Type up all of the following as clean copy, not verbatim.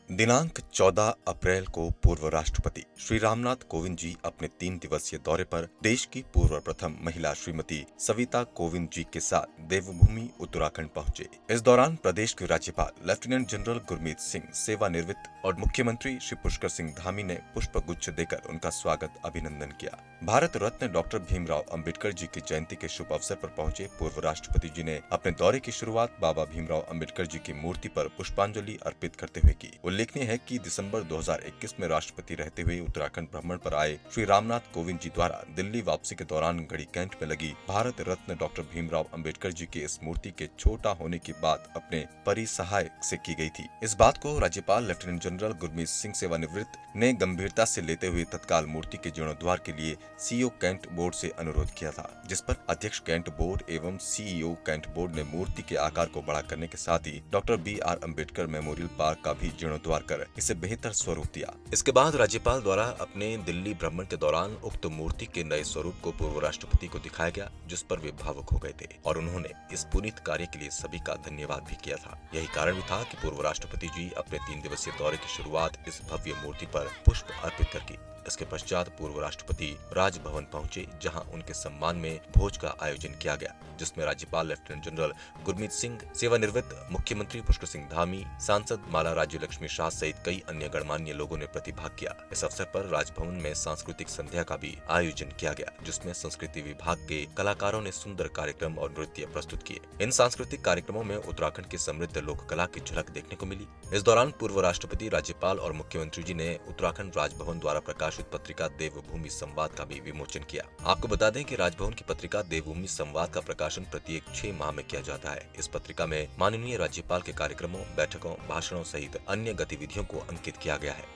दिनांक 14 अप्रैल को पूर्व राष्ट्रपति श्री रामनाथ कोविंद जी अपने 3 दिवसीय दौरे पर देश की पूर्व प्रथम महिला श्रीमती सविता कोविंद जी के साथ देवभूमि उत्तराखंड पहुंचे। इस दौरान प्रदेश के राज्यपाल लेफ्टिनेंट जनरल गुरमीत सिंह, सेवानिवृत्त और मुख्यमंत्री श्री पुष्कर सिंह धामी ने पुष्प गुच्छ देकर उनका स्वागत अभिनंदन किया। भारत रत्न डॉक्टर भीमराव अंबेडकर जी की जयंती के शुभ अवसर पर पहुंचे पूर्व राष्ट्रपति जी ने अपने दौरे की शुरुआत बाबा भीमराव अंबेडकर जी की मूर्ति पर पुष्पांजलि अर्पित करते हुए की। उल्लेखनीय है कि दिसंबर 2021 में राष्ट्रपति रहते हुए उत्तराखंड भ्रमण पर आए श्री रामनाथ कोविंद जी द्वारा दिल्ली वापसी के दौरान गढ़ी कैंट में लगी भारत रत्न डॉक्टर भीमराव अंबेडकर जी की इस मूर्ति के छोटा होने की बात अपने परिसहायक से की गई थी। इस बात को राज्यपाल लेफ्टिनेंट जनरल गुरमीत सिंह, सेवानिवृत्त, ने गंभीरता से लेते हुए तत्काल मूर्ति के जीर्णोद्धार के लिए सीईओ कैंट बोर्ड से अनुरोध किया था, जिस पर अध्यक्ष कैंट बोर्ड एवं सीईओ कैंट बोर्ड ने मूर्ति के आकार को बड़ा करने के साथ ही doctor BR Ambedkar memorial park का भी जीर्णोद्धार कर इसे बेहतर स्वरूप दिया। इसके बाद राज्यपाल द्वारा अपने दिल्ली भ्रमण के दौरान उक्त मूर्ति के नए स्वरूप को पूर्व राष्ट्रपति को दिखाया गया, जिस पर वे भावुक हो गए थे और उन्होंने इस पुनीत कार्य के लिए सभी का धन्यवाद भी किया था। यही कारण भी था कि पूर्व राष्ट्रपति जी अपने 3 दिवसीय दौरे की शुरुआत इस भव्य मूर्ति पर पुष्प अर्पित कर की। इसके पश्चात पूर्व राष्ट्रपति राजभवन पहुंचे, जहां उनके सम्मान में भोज का आयोजन किया गया, जिसमें राज्यपाल लेफ्टिनेंट जनरल गुरमीत सिंह, सेवानिवृत्त मुख्यमंत्री पुष्कर सिंह धामी, सांसद माला राज्य लक्ष्मी शाह सहित कई अन्य गणमान्य लोगों ने प्रतिभाग किया। इस अवसर पर राजभवन में सांस्कृतिक संध्या का भी आयोजन किया गया, जिसमें संस्कृति विभाग के कलाकारों ने सुंदर कार्यक्रम और नृत्य प्रस्तुत किए। इन सांस्कृतिक कार्यक्रमों में उत्तराखंड की समृद्ध लोक कला की झलक देखने को मिली। इस दौरान पूर्व राष्ट्रपति, राज्यपाल और मुख्यमंत्री जी ने उत्तराखंड राजभवन द्वारा प्रकाशित पत्रिका देवभूमि संवाद का भी विमोचन किया। आपको बता दें कि राजभवन की पत्रिका देवभूमि संवाद का प्रकाशन प्रत्येक 6 माह में किया जाता है। इस पत्रिका में माननीय राज्यपाल के कार्यक्रमों, बैठकों, भाषणों सहित अन्य गतिविधियों को अंकित किया गया है।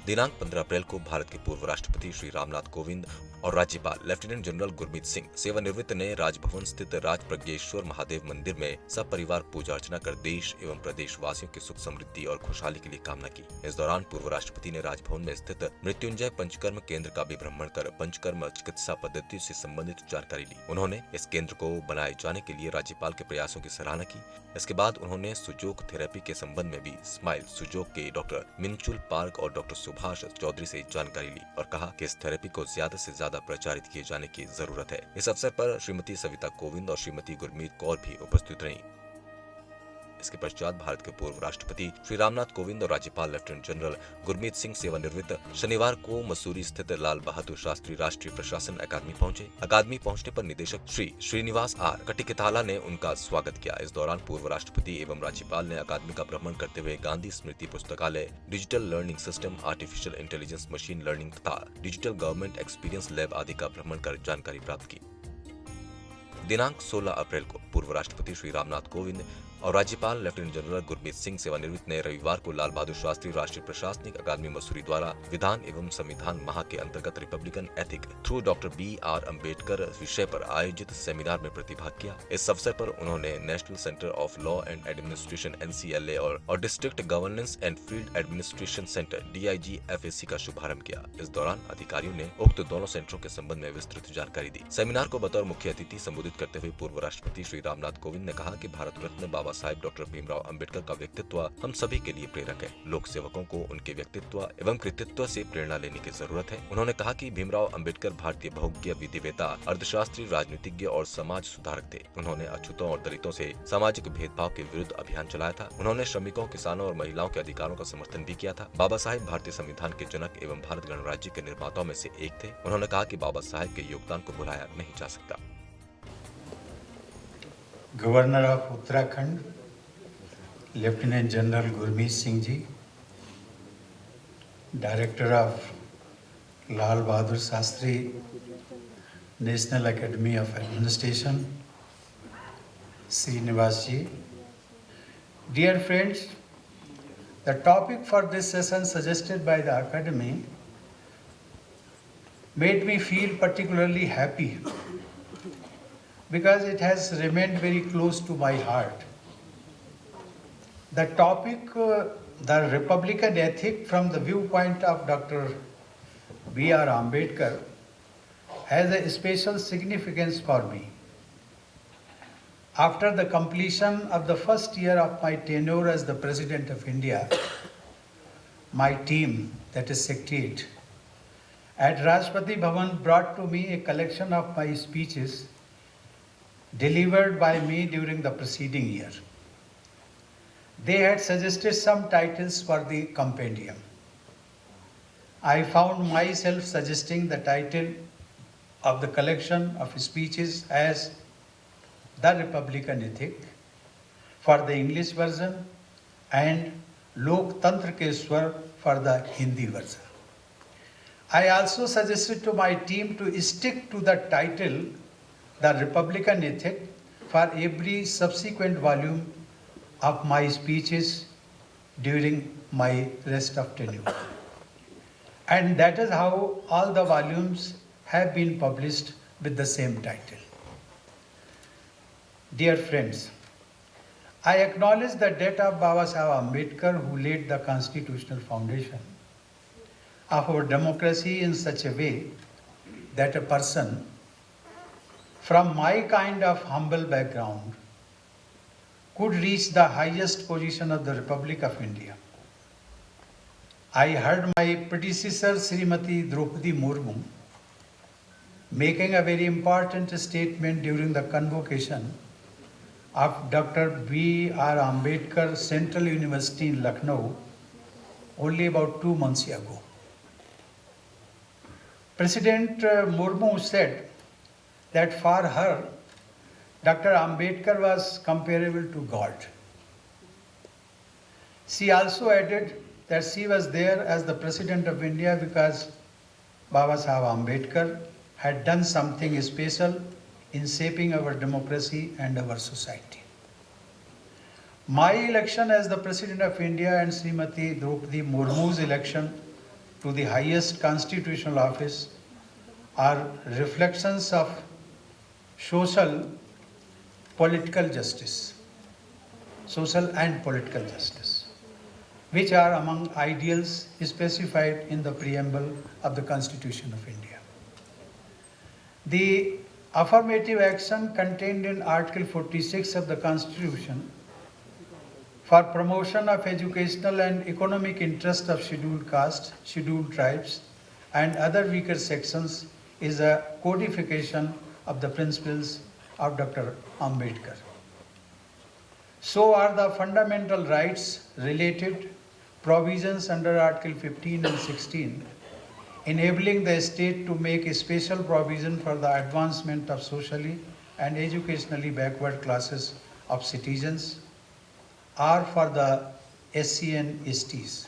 दिनांक 15 अप्रैल को भारत के पूर्व राष्ट्रपति श्री रामनाथ कोविंद और राज्यपाल लेफ्टिनेंट जनरल गुरमीत सिंह, सेवानिवृत्त, ने राजभवन स्थित राजप्रज्ञेश्वर महादेव मंदिर में सपरिवार पूजा अर्चना कर देश एवं प्रदेश वासियों की सुख समृद्धि और खुशहाली के लिए कामना की। इस दौरान पूर्व राष्ट्रपति ने राजभवन में स्थित मृत्युंजय पंचकर्म केंद्र का भी भ्रमण कर पंचकर्म चिकित्सा पद्धति से संबंधित जानकारी ली। उन्होंने इस केंद्र को बनाए जाने के लिए राज्यपाल के प्रयासों की सराहना की। इसके बाद उन्होंने सुजोग थेरेपी के संबंध में भी स्माइल सुजोग के डॉक्टर मिंचुल पार्क और डॉक्टर सुभाष चौधरी से जानकारी ली और कहा कि इस थेरेपी को ज्यादा से ज्यादा प्रचारित किए जाने की जरूरत है। इस अवसर पर श्रीमती सविता कोविंद और श्रीमती गुरमीत कौर भी उपस्थित रहीं। इसके पश्चात भारत के पूर्व राष्ट्रपति श्री रामनाथ कोविंद और राज्यपाल लेफ्टिनेंट जनरल गुरमीत सिंह, सेवानिवृत्त, शनिवार को मसूरी स्थित लाल बहादुर शास्त्री राष्ट्रीय प्रशासन अकादमी पहुंचे। अकादमी पहुंचने पर निदेशक श्री श्रीनिवास आर कटिकताला ने उनका स्वागत किया। इस दौरान पूर्व राष्ट्रपति एवं राज्यपाल ने अकादमी का भ्रमण करते हुए गांधी स्मृति पुस्तकालय, digital learning system, artificial intelligence, machine learning तथा डिजिटल गवर्नमेंट एक्सपीरियंस लैब आदि का भ्रमण कर जानकारी प्राप्त की। दिनांक 16 अप्रैल को पूर्व राष्ट्रपति श्री रामनाथ कोविंद और राज्यपाल लेफ्टिनेंट जनरल गुरमीत सिंह, सेवानिवृत्त, ने रविवार को लाल बहादुर शास्त्री राष्ट्रीय प्रशासनिक अकादमी मसूरी द्वारा विधान एवं संविधान माह के अंतर्गत Republican ethic through doctor BR Ambedkar विषय पर आयोजित सेमिनार में प्रतिभाग किया। इस अवसर पर उन्होंने national centre of law and administration NCLA और district governance and field administration centre DIG-FAC का शुभारंभ किया। इस दौरान अधिकारियों ने उक्त दोनों सेंटरों के संबंध में विस्तृत जानकारी दी। सेमिनार को बतौर मुख्य अतिथि संबोधित करते हुए पूर्व राष्ट्रपति श्री रामनाथ कोविंद ने कहा कि भारत रत्न बाबा साहिब डॉक्टर भीमराव अंबेडकर का व्यक्तित्व हम सभी के लिए प्रेरक है। लोक सेवकों को उनके व्यक्तित्व एवं कृतित्व से प्रेरणा लेने की जरूरत है। उन्होंने कहा कि भीमराव अंबेडकर भारतीय बहुज्ञ, विधिवेता, अर्थशास्त्री, राजनीतिज्ञ और समाज सुधारक थे। उन्होंने अछूतों और दलितों से सामाजिक भेदभाव के विरुद्ध अभियान चलाया था। उन्होंने श्रमिकों, किसानों और महिलाओं के अधिकारों का समर्थन भी किया था। बाबा साहेब भारतीय संविधान के जनक एवं भारत गणराज्य के निर्माताओं में से एक थे। उन्होंने कहा कि बाबा साहेब के योगदान को भुलाया नहीं जा सकता। Governor of Uttarakhand lieutenant general Gurmeet Singh ji, director of Lal Bahadur Shastri national academy of administration Srinivas ji, dear friends, the topic for this session suggested by the academy made me feel particularly happy because it has remained very close to my heart. The topic, the Republican ethic from the viewpoint of Dr. B.R. Ambedkar, has a special significance for me. After the completion of the first year of my tenure as the President of India, my team, that is Secretariat, at Rashtrapati Bhavan brought to me a collection of my speeches delivered by me during the preceding year. They had suggested some titles for the compendium. I found myself suggesting the title of the collection of speeches as The Republican Ethic for the English version and Loktantra ke Swar for the Hindi version. I also suggested to my team to stick to the title The Republican Ethic for every subsequent volume of my speeches during my rest of tenure. And that is how all the volumes have been published with the same title. Dear friends, I acknowledge the debt of Baba Saheb Ambedkar, who laid the constitutional foundation of our democracy in such a way that a person from my kind of humble background could reach the highest position of the Republic of India. I heard my predecessor Srimati Draupadi Murmu making a very important statement during the convocation of Dr. B.R. Ambedkar Central University in Lucknow only about 2 months ago. President Murmu said that for her, Dr. Ambedkar was comparable to God. She also added that she was there as the President of India because Baba Saheb Ambedkar had done something special in shaping our democracy and our society. My election as the President of India and Srimati Draupadi Murmu's election to the highest constitutional office are reflections of social and political justice, which are among ideals specified in the preamble of the Constitution of India. The affirmative action contained in Article 46 of the Constitution for promotion of educational and economic interest of scheduled castes, scheduled tribes, and other weaker sections is a codification of the principles of Dr. Ambedkar. So are the fundamental rights related provisions under Article 15 and 16, enabling the state to make a special provision for the advancement of socially and educationally backward classes of citizens, or for the SC and STs.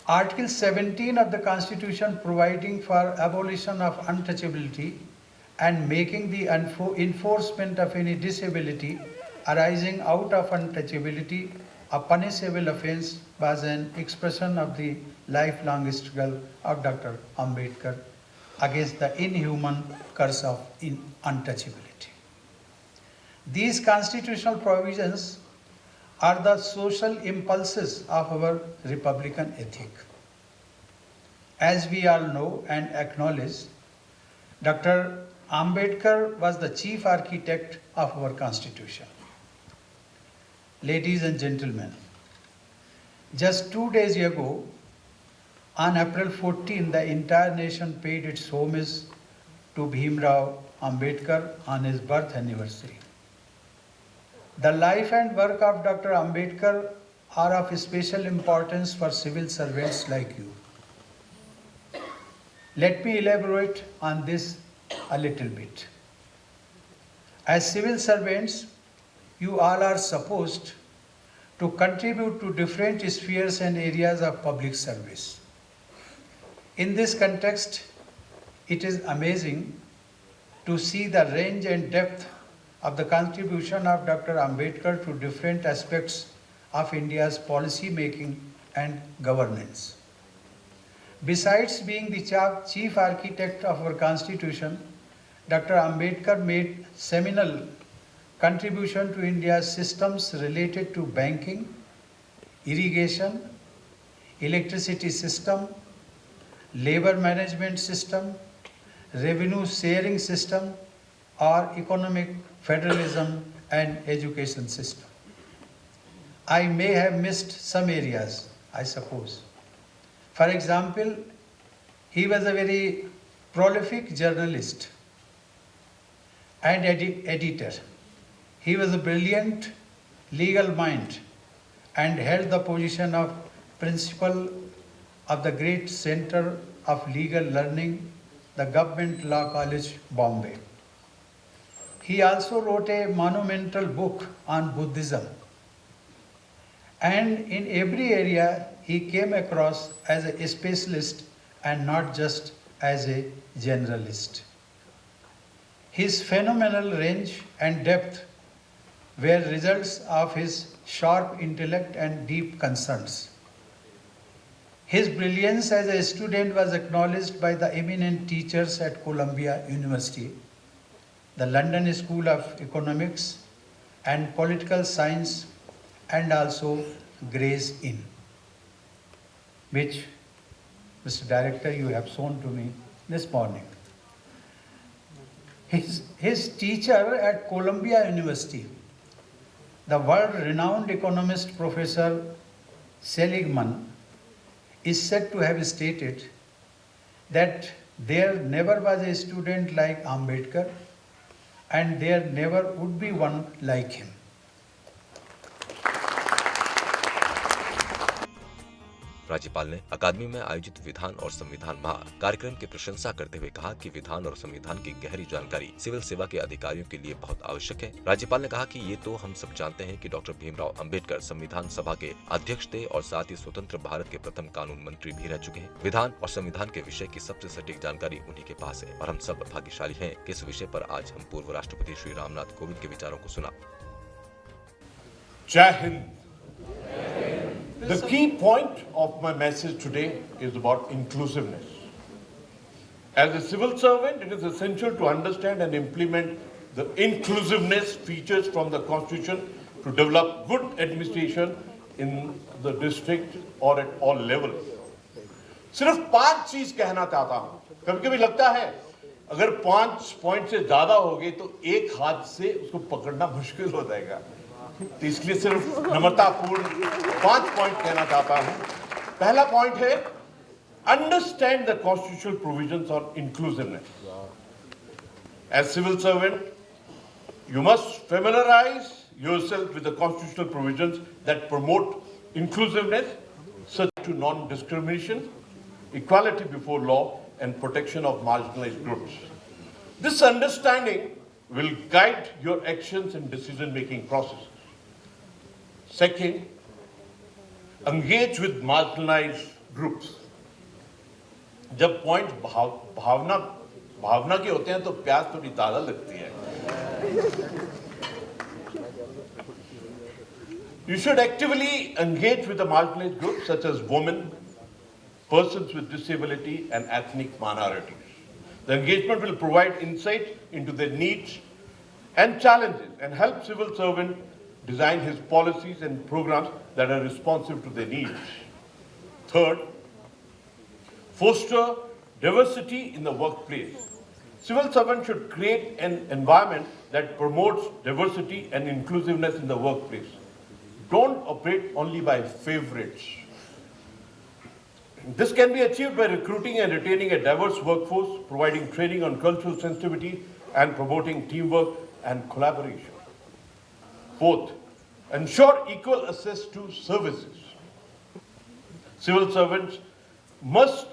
Article 17 of the Constitution providing for abolition of untouchability and making the enforcement of any disability arising out of untouchability a punishable offence was an expression of the lifelong struggle of Dr. Ambedkar against the inhuman curse of untouchability. These constitutional provisions are the social impulses of our republican ethic. As we all know and acknowledge, Dr. Ambedkar was the chief architect of our Constitution. Ladies and gentlemen, just 2 days ago, on April 14, the entire nation paid its homage to Bhimrao Ambedkar on his birth anniversary. The life and work of Dr. Ambedkar are of special importance for civil servants like you. Let me elaborate on this a little bit. As civil servants, you all are supposed to contribute to different spheres and areas of public service. In this context, it is amazing to see the range and depth of the contribution of Dr. Ambedkar to different aspects of India's policy making and governance. Besides being the chief architect of our Constitution, Dr. Ambedkar made seminal contribution to India's systems related to banking, irrigation, electricity system, labor management system, revenue sharing system, or economic federalism and education system. I may have missed some areas, I suppose. For example, he was a very prolific journalist and editor. He was a brilliant legal mind and held the position of principal of the great center of legal learning, the Government Law College, Bombay. He also wrote a monumental book on Buddhism. And in every area, he came across as a specialist and not just as a generalist. His phenomenal range and depth were results of his sharp intellect and deep concerns. His brilliance as a student was acknowledged by the eminent teachers at Columbia University, the London School of Economics and Political Science, and also Gray's Inn, which, Mr. Director, you have shown to me this morning. His teacher at Columbia University, the world-renowned economist Professor Seligman, is said to have stated that there never was a student like Ambedkar and there never would be one like him. राज्यपाल ने अकादमी में आयोजित विधान और संविधान माह कार्यक्रम की प्रशंसा करते हुए कहा कि विधान और संविधान की गहरी जानकारी सिविल सेवा के अधिकारियों के लिए बहुत आवश्यक है। राज्यपाल ने कहा कि ये तो हम सब जानते हैं कि डॉक्टर भीमराव अंबेडकर संविधान सभा के अध्यक्ष थे और साथ ही स्वतंत्र भारत के प्रथम कानून मंत्री भी रह चुके हैं। विधान और संविधान के विषय की सबसे सटीक जानकारी उन्हीं के पास है और हम सब भाग्यशाली हैं कि इस विषय पर आज हम पूर्व राष्ट्रपति श्री रामनाथ कोविंद के विचारों को सुना। Jai Hind. The key point of my message today is about inclusiveness. As a civil servant, it is essential to understand and implement the inclusiveness features from the Constitution to develop good administration in the district or at all levels. सिर्फ 5 चीज कहना चाहता हूं। कभी-कभी लगता है अगर 5 point से ज्यादा हो गए तो एक हाथ से उसको पकड़ना मुश्किल हो जाएगा, तो इसलिए सिर्फ नम्रतापूर्ण 5 पॉइंट कहना चाहता हूं। पहला पॉइंट है understand the constitutional provisions on inclusiveness. As civil servant you must familiarize yourself with the constitutional provisions that promote inclusiveness, such to non-discrimination, equality before law, and protection of marginalized groups. This understanding will guide your actions and decision-making processes. Second, engage with marginalized groups. जब point भावना के होते हैं तो प्यास थोड़ी ज्यादा लगती है। You should actively engage with the marginalized groups such as women, persons with disability, and ethnic minorities. The engagement will provide insight into their needs and challenges and help civil servant design his policies and programs that are responsive to their needs. Third, foster diversity in the workplace. Civil servants should create an environment that promotes diversity and inclusiveness in the workplace. Don't operate only by favorites. This can be achieved by recruiting and retaining a diverse workforce, providing training on cultural sensitivity, and promoting teamwork and collaboration. Fourth, ensure equal access to services. Civil servants must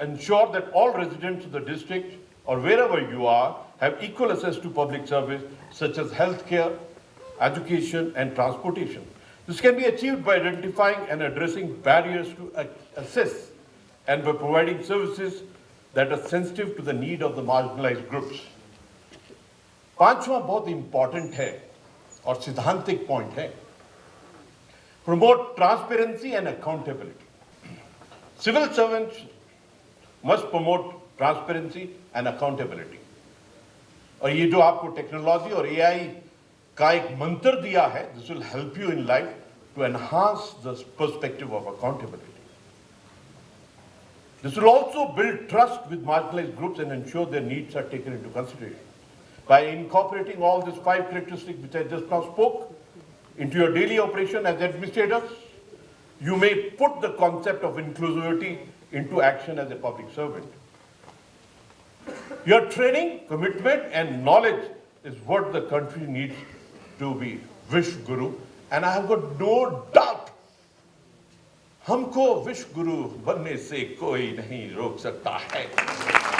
ensure that all residents of the district or wherever you are have equal access to public service such as healthcare, education, and transportation. This can be achieved by identifying and addressing barriers to access and by providing services that are sensitive to the need of the marginalized groups. पांचवा बहुत important है और सिद्धांतिक point है, promote transparency and accountability. Civil servants must promote transparency and accountability. और ये जो आपको टेक्नोलॉजी और एआई का एक मंत्र दिया है, this will help you in life to enhance the perspective of accountability. This will also build trust with marginalized groups and ensure their needs are taken into consideration. By incorporating all these 5 characteristics which I just now spoke into your daily operation as administrators, you may put the concept of inclusivity into action as a public servant. Your training, commitment, and knowledge is what the country needs to be Vish Guru. And I have got no doubt, हमको विश्व गुरु बनने से कोई नहीं रोक सकता है.